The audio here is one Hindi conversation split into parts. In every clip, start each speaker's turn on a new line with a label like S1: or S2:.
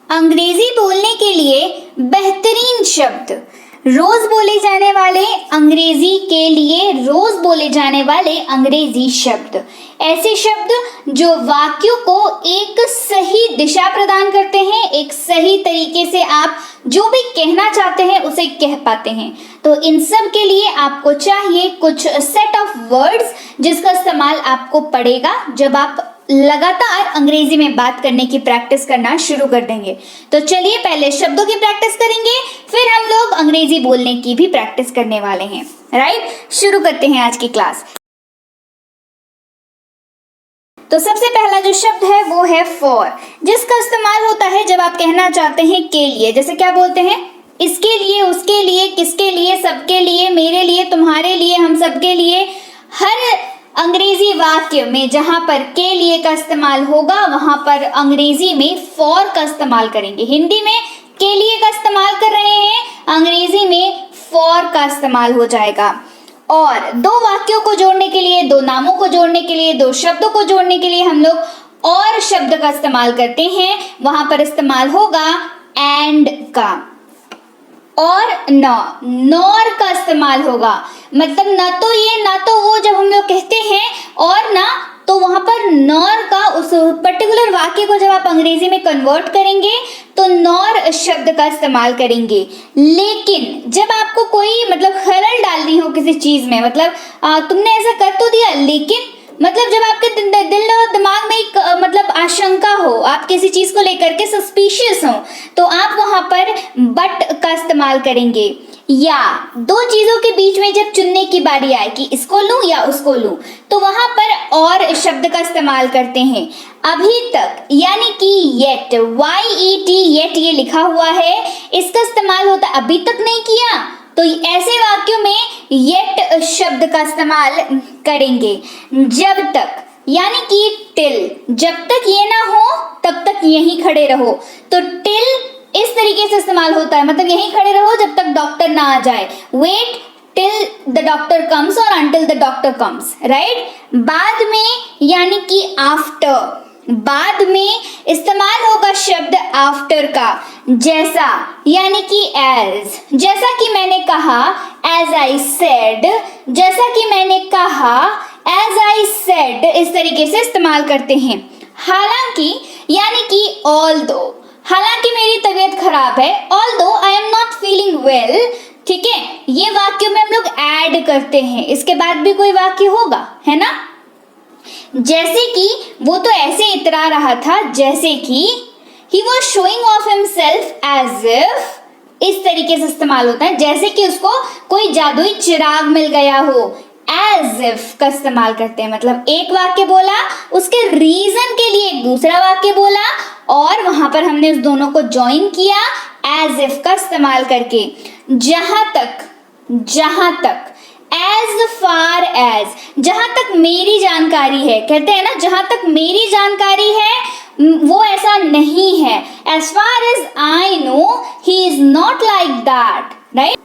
S1: अंग्रेजी बोलने के लिए बेहतरीन शब्द, रोज बोले जाने वाले अंग्रेजी के लिए रोज बोले जाने वाले अंग्रेजी शब्द, ऐसे शब्द जो वाक्यों को एक सही दिशा प्रदान करते हैं, एक सही तरीके से आप जो भी कहना चाहते हैं उसे कह पाते हैं। तो इन सब के लिए आपको चाहिए कुछ सेट ऑफ वर्ड्स जिसका इस्तेमाल आपको पड़ेगा जब आप लगातार अंग्रेजी में बात करने की प्रैक्टिस करना शुरू कर देंगे। तो चलिए पहले शब्दों की प्रैक्टिस करेंगे, फिर हम लोग अंग्रेजी बोलने की भी प्रैक्टिस करने वाले हैं। राइट, शुरू करते हैं आज की क्लास। तो सबसे पहला जो शब्द है वो है फॉर, जिसका इस्तेमाल होता है जब आप कहना चाहते हैं के लिए। जैसे क्या बोलते हैं, इसके लिए, उसके लिए, किसके लिए, सबके लिए, मेरे लिए, तुम्हारे लिए, हम सबके लिए। हर अंग्रेजी वाक्य में जहां पर के लिए का इस्तेमाल होगा वहां पर अंग्रेजी में फॉर का इस्तेमाल करेंगे। हिंदी में के लिए का इस्तेमाल कर रहे हैं, अंग्रेजी में फॉर का इस्तेमाल हो जाएगा। और दो वाक्यों को जोड़ने के लिए, दो नामों को जोड़ने के लिए, दो शब्दों को जोड़ने के लिए हम लोग और शब्द का इस्तेमाल करते हैं। वहां पर इस्तेमाल होगा एंड का, और नॉर का इस्तेमाल होगा। मतलब ना तो ये ना तो वो जब हम लोग कहते हैं, और ना तो वहां पर नॉर का, उस पर्टिकुलर वाक्य को जब आप अंग्रेजी में कन्वर्ट करेंगे तो नॉर शब्द का इस्तेमाल करेंगे। लेकिन जब आपको कोई मतलब खलल डालनी हो किसी चीज में, मतलब तुमने ऐसा कर तो दिया लेकिन, मतलब जब आपके दिल और दिमाग में एक मतलब आशंका हो, आप किसी चीज को लेकर के सस्पिशियस हो, तो आप वहां पर बट का इस्तेमाल करेंगे। या दो चीजों के बीच में जब चुनने की बारी आए कि इसको लूं या उसको लूं, तो वहां पर और शब्द का इस्तेमाल करते हैं। अभी तक यानी कि येट, YET, येट ये लिखा हुआ है, इसका इस्तेमाल होता अभी तक नहीं किया, तो ऐसे वाक्यों में येट शब्द का इस्तेमाल करेंगे। जब तक यानी कि टिल, जब तक ये ना हो तब तक यहीं खड़े रहो, तो टिल इस तरीके से इस्तेमाल होता है, मतलब यहीं खड़े रहो जब तक डॉक्टर ना आ जाए। Wait till the doctor comes और until the doctor comes. Right, बाद में यानी कि आफ्टर, बाद में इस्तेमाल होगा शब्द आफ्टर का। जैसा यानी कि एज, जैसा कि मैंने कहा, एज आई सेड, जैसा कि मैंने कहा, एज आई सेड, इस तरीके से इस्तेमाल करते हैं। हालांकि यानी कि ऑल्दो, हालांकि मेरी तबीयत खराब है, although I am not feeling well. ठीक है, ये वाक्यों में हम लोग ऐड करते हैं, इसके बाद भी कोई वाक्य होगा, है ना। जैसे कि वो तो ऐसे इतरा रहा था, जैसे कि he was showing off himself as if, इस तरीके से इस्तेमाल होता है। जैसे कि उसको कोई जादुई चिराग मिल गया हो, as if का इस्तेमाल करते हैं। मतलब एक वाक्य बोला, उसके रीजन के लिए एक दूसरा वाक्य बोला, और वहां पर हमने उस दोनों को ज्वाइन किया as if का इस्तेमाल करके। जहां तक as far as, जहां तक मेरी जानकारी है, कहते हैं ना, जहां तक मेरी जानकारी है वो ऐसा नहीं है। as far as I know he is not like that, right?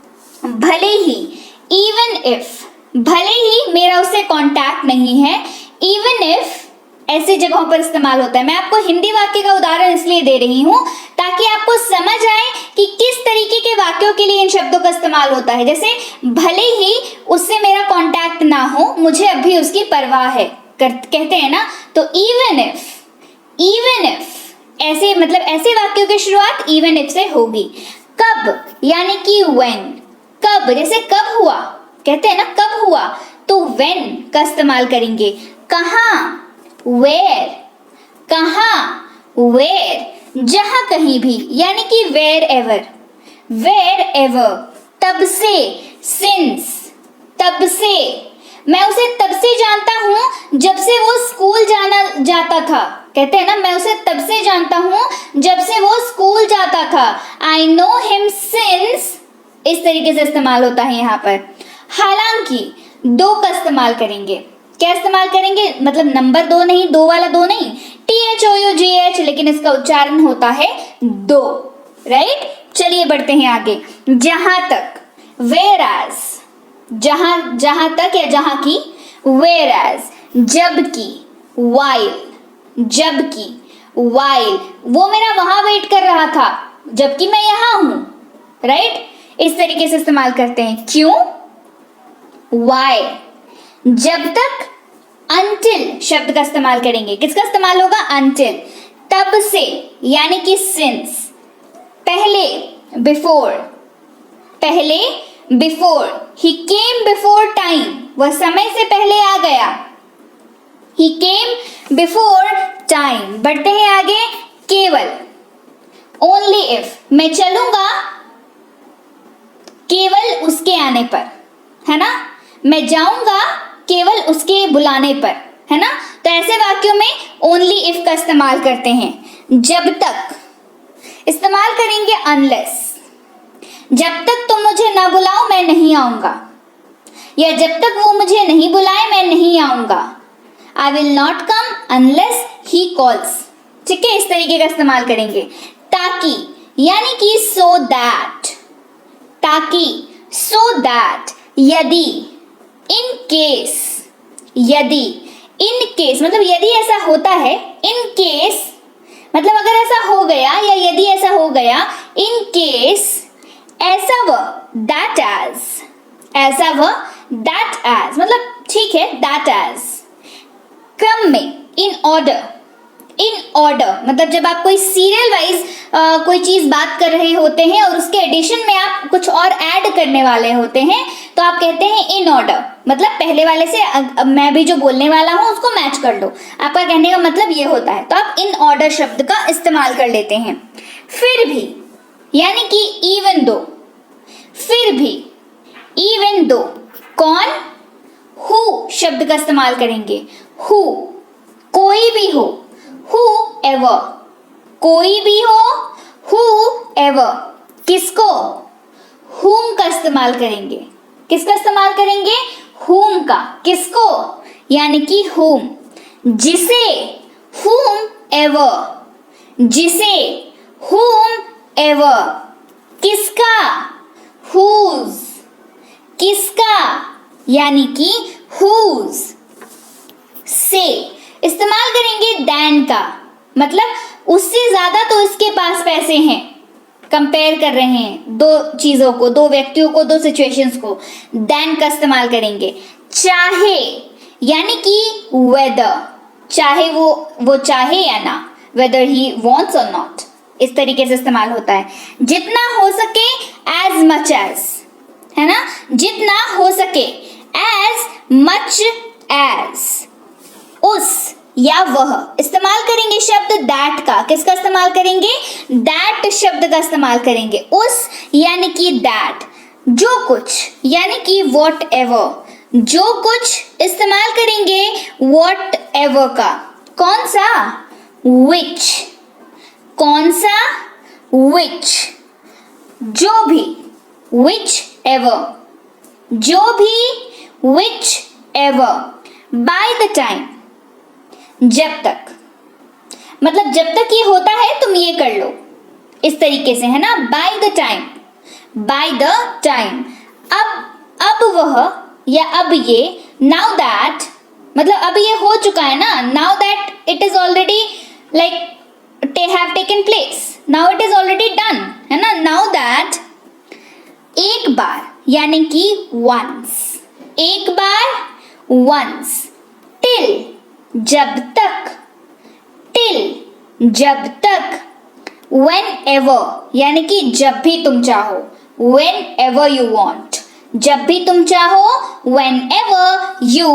S1: भले ही, even if, भले ही मेरा उससे कांटेक्ट नहीं है, even if ऐसी जगहों पर इस्तेमाल होता है। मैं आपको हिंदी वाक्य का उदाहरण इसलिए दे रही हूँ ताकि आपको समझ आए कि किस तरीके के वाक्यों के लिए इन शब्दों का इस्तेमाल होता है। जैसे भले ही उससे मेरा कांटेक्ट ना हो, मुझे अभी उसकी परवाह है, कहते हैं ना, तो इवन इफ ऐसे, मतलब ऐसे वाक्यों की शुरुआत इवन इफ से होगी। कब यानी कि व्हेन, कब, जैसे कब हुआ, कहते हैं ना कब हुआ, तो व्हेन का इस्तेमाल करेंगे। कहाँ, वेयर, कहाँ, वेयर, जहां कहीं भी, यानी कि वेयर एवर, तब से, सिंस, तब से, मैं उसे तब से जानता हूं जब से वो स्कूल जाता था, कहते हैं ना, मैं उसे तब से जानता हूं जब से वो स्कूल जाता था। आई नो हिम सिंस, इस तरीके से इस्तेमाल होता है यहाँ पर। हालांकि दो का इस्तेमाल करेंगे। क्या इस्तेमाल करेंगे, मतलब नंबर दो नहीं, दो वाला दो नहीं, THOUGH, लेकिन इसका उच्चारण होता है दो। राइट, चलिए बढ़ते हैं आगे। जहां तक, whereas, जहां तक या जहां की, whereas, जबकि, while, वो मेरा वहां वेट कर रहा था जबकि मैं यहाँ हूं, राइट? इस तरीके से इस्तेमाल करते हैं। क्यों? वाई। जब तक until शब्द का इस्तेमाल करेंगे। किसका इस्तेमाल होगा? until। तब से यानी कि since। पहले before, पहले before। he came before time, वह समय से पहले आ गया। he came before time। बढ़ते हैं आगे। केवल only if, मैं चलूंगा केवल उसके आने पर, है ना? मैं जाऊंगा केवल उसके बुलाने पर, है ना? तो ऐसे वाक्यों में ओनली इफ का इस्तेमाल करते हैं। जब तक इस्तेमाल करेंगे अनलेस। जब तक तुम मुझे ना बुलाओ मैं नहीं आऊंगा, या जब तक वो मुझे नहीं बुलाए मैं नहीं आऊंगा। I will not come unless he calls. ठीक है, इस तरीके का इस्तेमाल करेंगे। ताकि यानी कि सो दैट, ताकि सो दैट, यदि, इन केस, यदि, इन केस मतलब यदि ऐसा होता है, इन केस मतलब अगर ऐसा हो गया या यदि ऐसा हो गया, इन केस, ऐसा वह, दैट एज, ऐसा वह, दैट एज मतलब ठीक है, दैट एज, क्रम में, इन ऑर्डर, इन ऑर्डर मतलब जब आप कोई सीरियल वाइज कोई चीज बात कर रहे होते हैं और उसके एडिशन में आप कुछ और ऐड करने वाले होते हैं तो आप कहते हैं इन ऑर्डर, मतलब पहले वाले से मैं भी जो बोलने वाला हूं उसको मैच कर लो। आपका कहने का मतलब ये होता है, तो आप इन ऑर्डर शब्द का इस्तेमाल कर लेते हैं। फिर भी यानी कि इवन दो, फिर भी, इवन दो, कौन? हु शब्द का इस्तेमाल करेंगे। हु, कोई भी हो, हु एवर, कोई भी हो, हु एवर। किसको? whom का इस्तेमाल करेंगे। किसका इस्तेमाल करेंगे? whom का। किसको? यानी कि whom, जिसे, whom ever, जिसे, whom ever। किसका? whose, किसका, यानी कि whose। से इस्तेमाल करेंगे than का, मतलब उससे ज्यादा तो इसके पास पैसे हैं। कंपेयर कर रहे हैं दो चीजों को, दो व्यक्तियों को, दो सिचुएशंस को, than का इस्तेमाल करेंगे। चाहे यानी कि whether, चाहे वो चाहे या ना, whether he wants or not, इस तरीके से इस्तेमाल होता है। जितना हो सके, as much as, है ना? जितना हो सके, as much as। उस या वह इस्तेमाल करेंगे शब्द दैट का। किसका इस्तेमाल करेंगे? दैट शब्द का इस्तेमाल करेंगे। उस यानी कि दैट, जो कुछ यानी कि वॉट एवर, जो कुछ इस्तेमाल करेंगे वॉट एवर का। कौन सा? विच, कौन सा? विच, जो भी, विच एवर, जो भी, which ever. By the time, जब तक, मतलब जब तक ये होता है तुम ये कर लो, इस तरीके से, है ना? By the time, by the time. अब वह या अब ये, नाउ दैट मतलब अब ये हो चुका है ना, now that it is already like have taken place, now it is already done, है ना? नाउ दैट, एक बार यानी कि वंस, एक बार, वंस। टिल, जब तक, टिल, जब तक। whenever यानी कि जब भी तुम चाहो, whenever you want, जब भी तुम चाहो, whenever you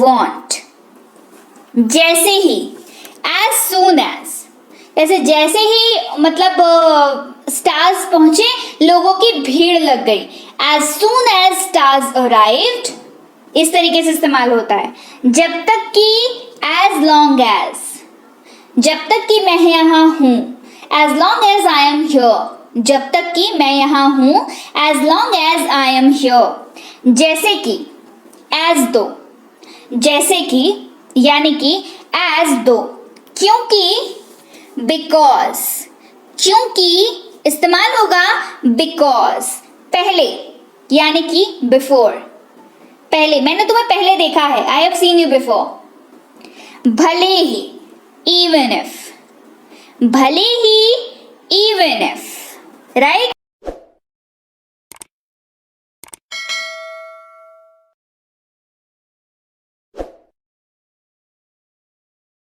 S1: want। जैसे ही, as soon as, ऐसे जैसे ही मतलब स्टार्स पहुंचे, लोगों की भीड़ लग गई। as soon as stars arrived, इस तरीके से इस्तेमाल होता है। जब तक कि, as long as, जब तक कि मैं यहाँ हूँ, as long as I am here, जब तक कि मैं यहाँ हूँ, as long as I am here। जैसे कि, as though, जैसे कि यानी कि as though। क्योंकि, because, क्योंकि इस्तेमाल होगा because। पहले यानी कि before, पहले, मैंने तुम्हें पहले देखा है, I have seen you before। भले ही, even if, भले ही, even if, right?